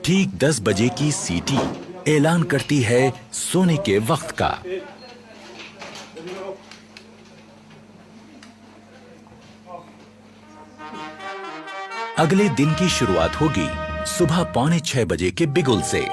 ठीक 10 बजे की सीटी ऐलान करती है सोने के वक्त का। अगले दिन की शुरुआत होगी सुबह 5:45 बजे के बिगुल से।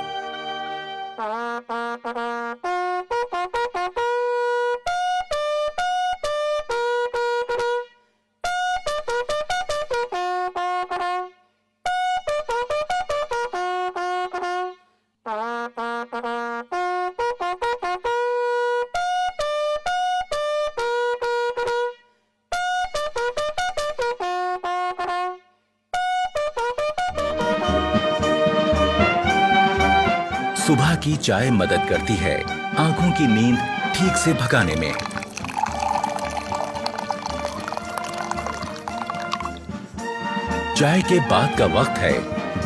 सुबह की चाय मदद करती है आंखों की नींद ठीक से भगाने में। चाय के बाद का वक्त है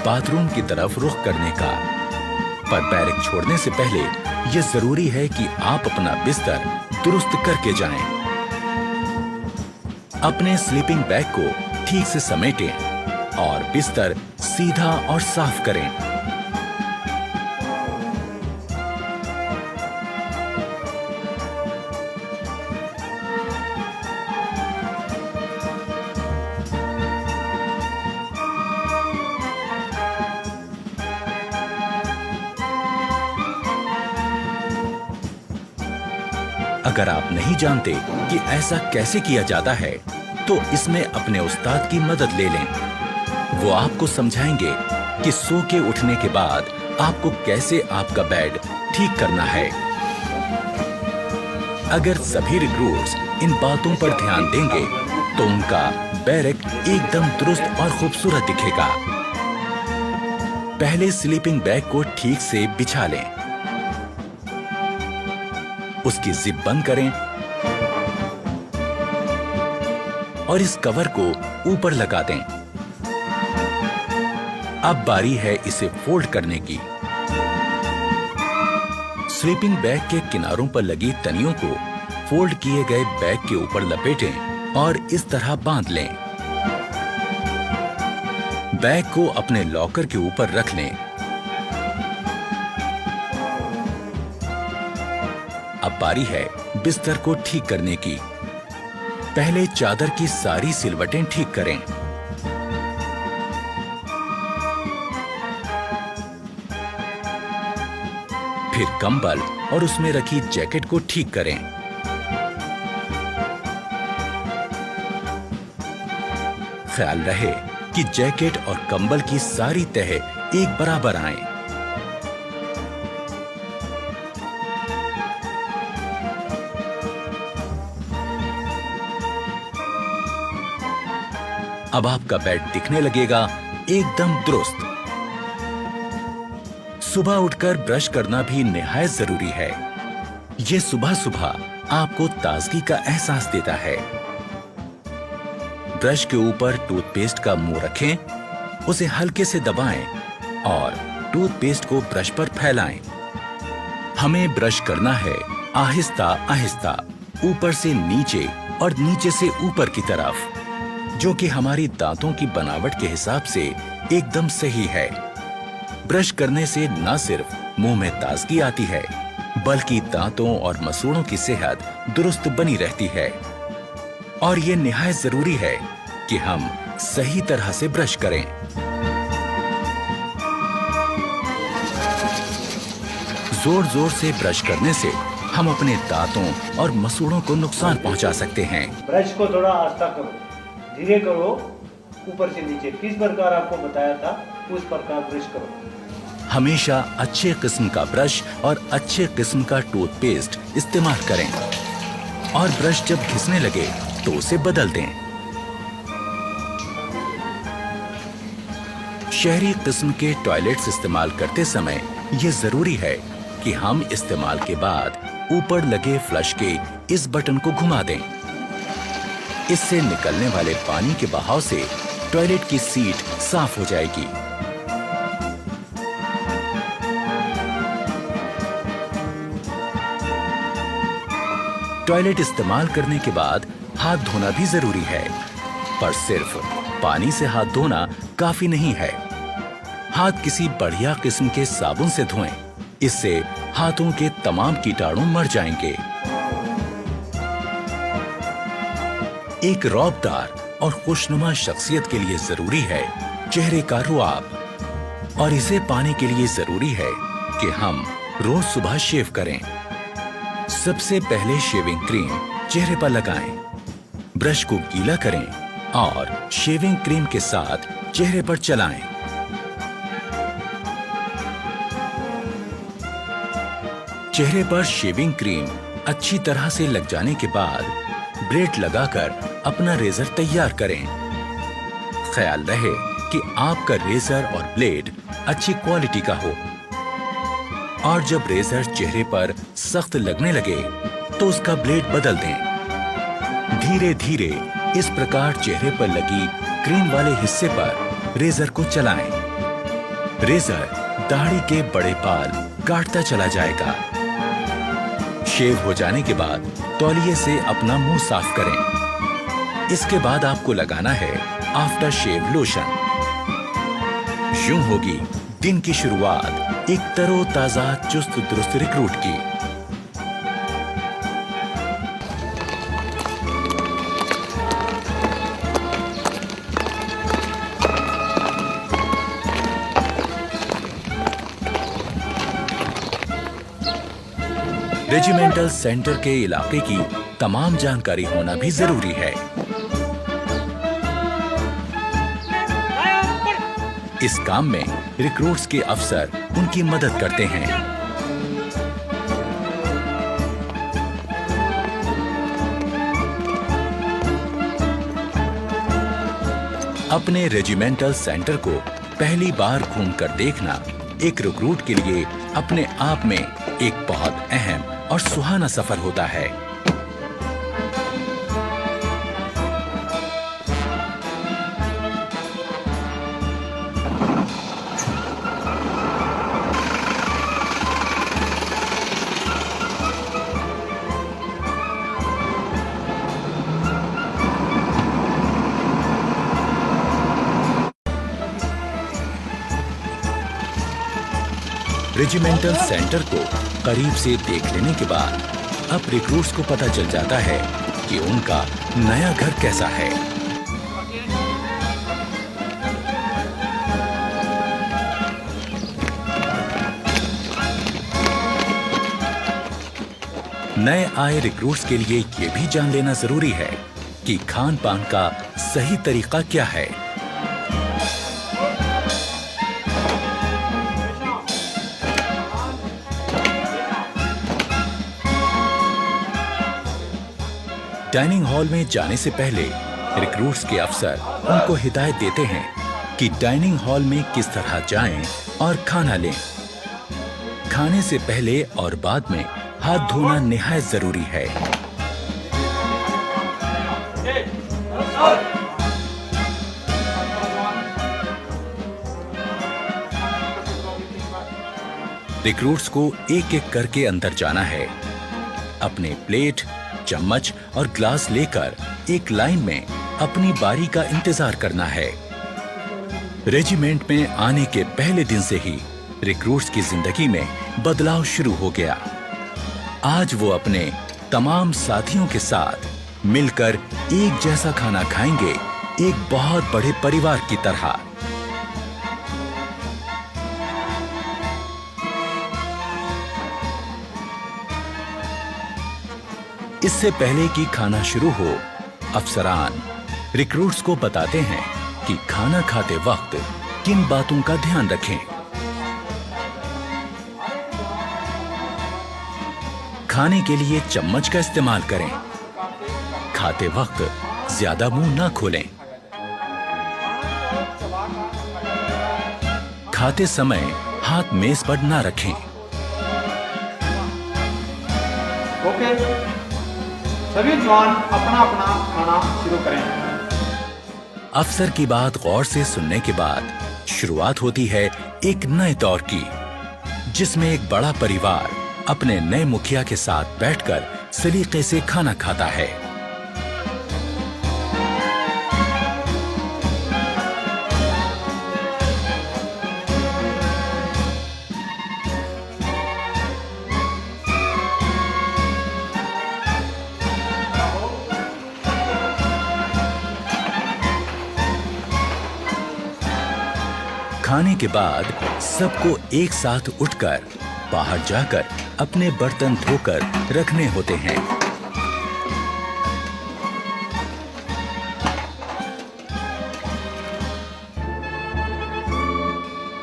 बाथरूम की तरफ रुख करने का। पर बैरक छोड़ने से पहले यह जरूरी है कि आप अपना बिस्तर दुरुस्त करके जाएं। अपने स्लीपिंग बैग को ठीक से समेटें और बिस्तर सीधा और साफ करें। अगर आप नहीं जानते कि ऐसा कैसे किया जाता है, तो इसमें अपने उस्ताद की मदद ले लें। वो आपको समझाएंगे कि सो के उठने के बाद आपको कैसे आपका बेड ठीक करना है। अगर सभी रिक्रूट्स इन बातों पर ध्यान देंगे, तो उनका बैरक एकदम दुरुस्त और खूबसूरत दिखेगा। पहले स्लीपिंग बैग को ठीक से बिछा लें, उसकी जिप बंद करें और इस कवर को ऊपर लगा दें। अब बारी है इसे फोल्ड करने की। स्लीपिंग बैग के किनारों पर लगी तनियों को फोल्ड किए गए बैग के ऊपर लपेटें और इस तरह बांध लें। बैग को अपने लॉकर के ऊपर रख लें। अब बारी है बिस्तर को ठीक करने की। पहले चादर की सारी सिलवटें ठीक करें। फिर कंबल और उसमें रखी जैकेट को ठीक करें। ख्याल रहे कि जैकेट और कंबल की सारी तह एक बराबर आएं। अब आपका बेड दिखने लगेगा एकदम दुरुस्त। सुबह उठकर ब्रश करना भी निहायत जरूरी है। ये सुबह सुबह आपको ताजगी का एहसास देता है। ब्रश के ऊपर टूथपेस्ट का मुंह रखें, उसे हल्के से दबाएं और टूथपेस्ट को ब्रश पर फैलाएं। हमें ब्रश करना है आहिस्ता आहिस्ता, ऊपर से नीचे और नीचे से ऊपर की तरफ, जो कि हमारी दांतों की बनावट के हिसाब से एकदम सही है। ब्रश करने से न सिर्फ मुंह में ताजगी आती है, बल्कि दांतों और मसूड़ों की सेहत दुरुस्त बनी रहती है। और ये निहायत जरूरी है कि हम सही तरह से ब्रश करें। जोर जोर से ब्रश करने से हम अपने दांतों और मसूड़ों को नुकसान पहुंचा सकते हैं। ब्रश को थोड़ा आस्था करो, धीरे करो, ऊपर से नीचे किस प्रकार आपको बताया था उस प्रकार ब्रश करो। हमेशा अच्छे किस्म का ब्रश और अच्छे किस्म का टूथपेस्ट इस्तेमाल करें और ब्रश जब घिसने लगे तो उसे बदल दें। शहरी किस्म के टॉयलेट्स इस्तेमाल करते समय यह जरूरी है कि हम इस्तेमाल के बाद ऊपर लगे फ्लश के इस बटन को घुमा दें। इससे निकलने वाले पानी के बहाव से टॉयलेट की सीट साफ हो जाएगी। टॉयलेट इस्तेमाल करने के बाद हाथ धोना भी जरूरी है, पर सिर्फ पानी से हाथ धोना काफी नहीं है। हाथ किसी बढ़िया किस्म के साबुन से धोएं। इससे हाथों के तमाम कीटाणु मर जाएंगे। एक रौबदार और खुशनुमा शख्सियत के लिए जरूरी है चेहरे का रुआब, और इसे पाने के लिए जरूरी है कि हम रोज सुबह शेव करें। सबसे पहले शेविंग क्रीम चेहरे पर लगाएं, ब्रश को गीला करें और शेविंग क्रीम के साथ चेहरे पर चलाएं। चेहरे पर शेविंग क्रीम अच्छी तरह से लग जाने के बाद ब्लेड लगाकर अपना रेजर तैयार करें। ख्याल रहे कि आपका रेजर और ब्लेड अच्छी क्वालिटी का हो, और जब रेजर चेहरे पर सख्त लगने लगे तो उसका ब्लेड बदल दें। धीरे धीरे इस प्रकार चेहरे पर लगी क्रीम वाले हिस्से पर रेजर को चलाएं। रेजर दाढ़ी के बड़े बाल काटता चला जाएगा। शेव हो जाने के बाद तौलिए से अपना मुंह साफ करें। इसके बाद आपको लगाना है आफ्टर शेव लोशन। यूं होगी दिन की शुरुआत एक तरोताजा चुस्त दुरुस्त रिक्रूट की। रेजिमेंटल सेंटर के इलाके की तमाम जानकारी होना भी जरूरी है। इस काम में रिक्रूट्स के अफसर उनकी मदद करते हैं। अपने रेजिमेंटल सेंटर को पहली बार घूमकर देखना एक रिक्रूट के लिए अपने आप में एक बहुत अहम और सुहाना सफर होता है। रेजिमेंटल सेंटर को करीब से देख लेने के बाद अब रिक्रूट्स को पता चल जाता है कि उनका नया घर कैसा है। नए आए रिक्रूट्स के लिए ये भी जान लेना जरूरी है कि खान पान का सही तरीका क्या है। डाइनिंग हॉल में जाने से पहले रिक्रूट्स के अफसर उनको हिदायत देते हैं कि डाइनिंग हॉल में किस तरह जाएं और खाना लें। खाने से पहले और बाद में हाथ धोना निहायत जरूरी है। रिक्रूट्स को एक एक करके अंदर जाना है। अपने प्लेट, चम्मच और ग्लास लेकर एक लाइन में अपनी बारी का इंतजार करना है। रेजिमेंट में आने के पहले दिन से ही रिक्रूट्स की जिंदगी में बदलाव शुरू हो गया। आज वो अपने तमाम साथियों के साथ मिलकर एक जैसा खाना खाएंगे, एक बहुत बड़े परिवार की तरह। इससे पहले कि खाना शुरू हो, अफसरान रिक्रूट्स को बताते हैं कि खाना खाते वक्त किन बातों का ध्यान रखें। खाने के लिए चम्मच का इस्तेमाल करें। खाते वक्त ज्यादा मुंह ना खोलें। खाते समय हाथ मेज पर ना रखें। ओके, सभी जवान अपना अपना खाना शुरू करें। अफसर की बात गौर से सुनने के बाद शुरुआत होती है एक नए दौर की, जिसमें एक बड़ा परिवार अपने नए मुखिया के साथ बैठकर सलीके से खाना खाता है। खाने के बाद सबको एक साथ उठकर बाहर जाकर अपने बर्तन धोकर रखने होते हैं।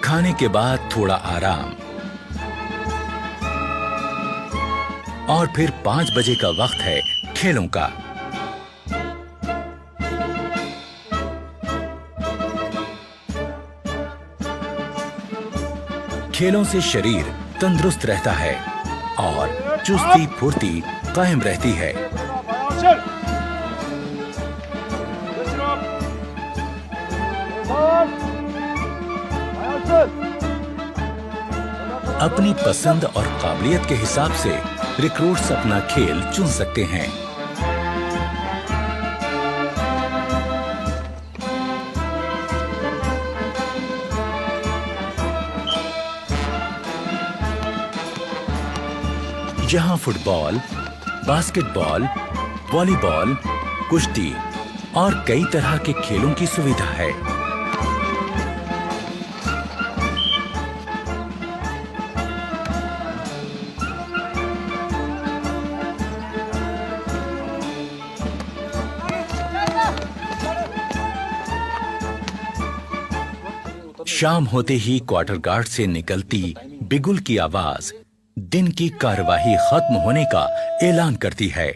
खाने के बाद थोड़ा आराम और फिर 5 बजे का वक्त है खेलों का। खेलों से शरीर तंदुरुस्त रहता है और चुस्ती फुर्ती कायम रहती है। अपनी पसंद और काबिलियत के हिसाब से रिक्रूट्स अपना खेल चुन सकते हैं। यहाँ फुटबॉल, बास्केटबॉल, वॉलीबॉल, कुश्ती और कई तरह के खेलों की सुविधा है। शाम होते ही क्वार्टर गार्ड से निकलती बिगुल की आवाज दिन की कार्यवाही खत्म होने का ऐलान करती है।